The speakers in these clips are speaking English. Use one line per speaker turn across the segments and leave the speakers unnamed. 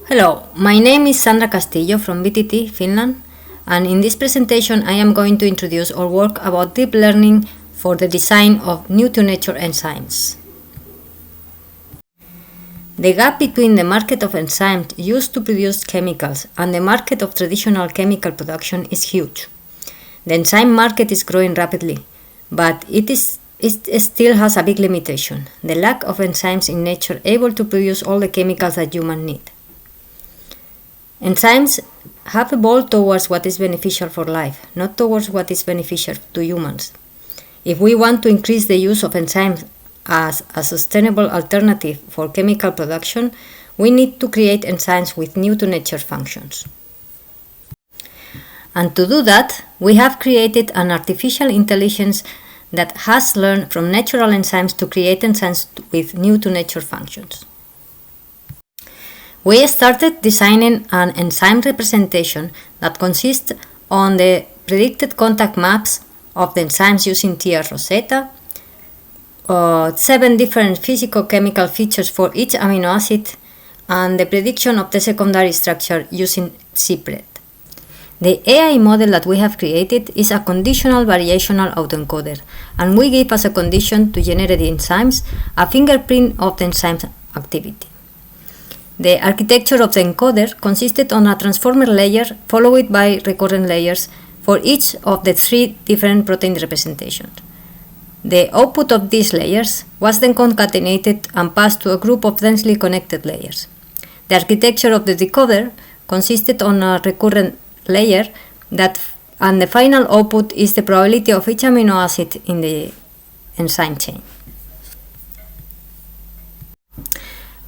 Hello, my name is Sandra Castillo from VTT, Finland, and in this presentation I am going to introduce our work about deep learning for the design of new-to-nature enzymes. The gap between the market of enzymes used to produce chemicals and the market of traditional chemical production is huge. The enzyme market is growing rapidly, but it still has a big limitation: the lack of enzymes in nature able to produce all the chemicals that humans need. Enzymes have evolved towards what is beneficial for life, not towards what is beneficial to humans. If we want to increase the use of enzymes as a sustainable alternative for chemical production, we need to create enzymes with new-to-nature functions. And to do that, we have created an artificial intelligence that has learned from natural enzymes to create enzymes with new-to-nature functions. We started designing an enzyme representation that consists on the predicted contact maps of the enzymes using TR Rosetta, 7 different physicochemical features for each amino acid, and the prediction of the secondary structure using CPRED. The AI model that we have created is a conditional variational autoencoder, and we give as a condition to generate enzymes a fingerprint of the enzyme's activity. The architecture of the encoder consisted on a transformer layer followed by recurrent layers for each of the 3 different protein representations. The output of these layers was then concatenated and passed to a group of densely connected layers. The architecture of the decoder consisted on a recurrent layer and the final output is the probability of each amino acid in the enzyme chain.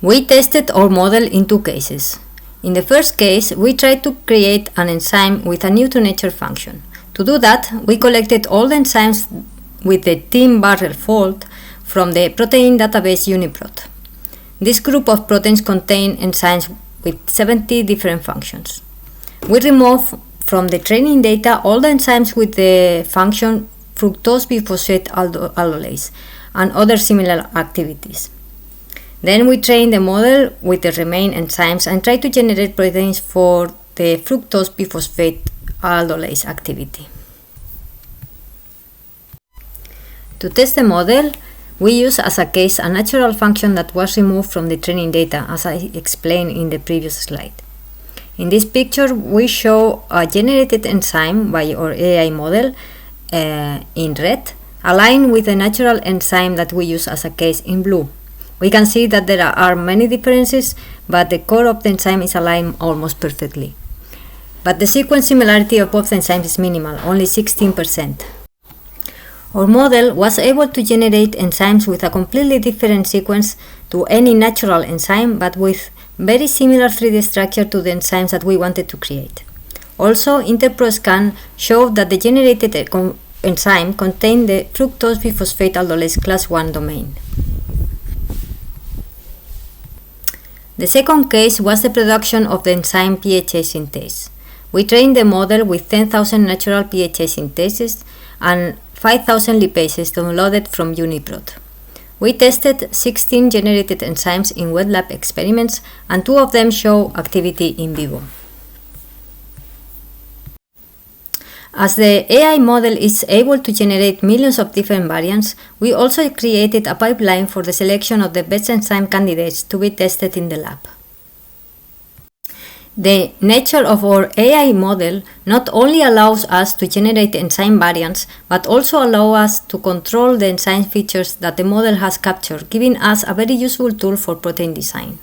We tested our model in 2 cases. In the first case, we tried to create an enzyme with a new-to-nature function. To do that, we collected all the enzymes with the TIM barrel fold from the protein database UniProt. This group of proteins contain enzymes with 70 different functions. We removed from the training data all the enzymes with the function fructose biphosphate aldolase and other similar activities. Then we trained the model with the remaining enzymes and tried to generate proteins for the fructose biphosphate aldolase activity. To test the model, we use as a case a natural function that was removed from the training data, as I explained in the previous slide. In this picture, we show a generated enzyme by our AI model in red, aligned with the natural enzyme that we use as a case in blue. We can see that there are many differences, but the core of the enzyme is aligned almost perfectly. But the sequence similarity of both enzymes is minimal, only 16%. Our model was able to generate enzymes with a completely different sequence to any natural enzyme, but with very similar 3D structure to the enzymes that we wanted to create. Also, InterProScan showed that the generated enzyme contained the fructose biphosphate aldolase class 1 domain. The second case was the production of the enzyme PHA synthase. We trained the model with 10,000 natural PHA syntheses and 5,000 lipases downloaded from UniProt. We tested 16 generated enzymes in wet lab experiments, and 2 of them show activity in vivo. As the AI model is able to generate millions of different variants, we also created a pipeline for the selection of the best enzyme candidates to be tested in the lab. The nature of our AI model not only allows us to generate enzyme variants, but also allows us to control the enzyme features that the model has captured, giving us a very useful tool for protein design.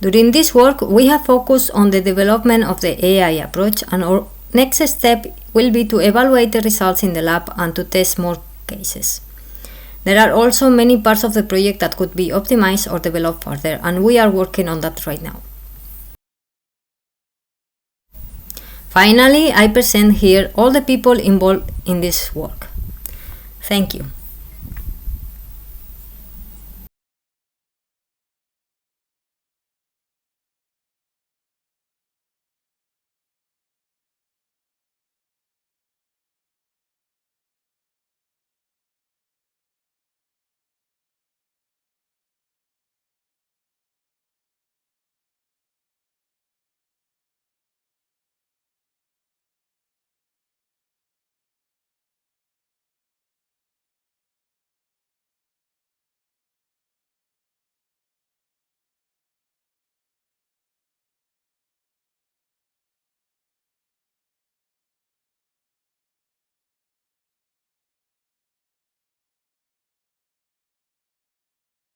During this work, we have focused on the development of the AI approach, and our next step will be to evaluate the results in the lab and to test more cases. There are also many parts of the project that could be optimized or developed further, and we are working on that right now. Finally, I present here all the people involved in this work. Thank you.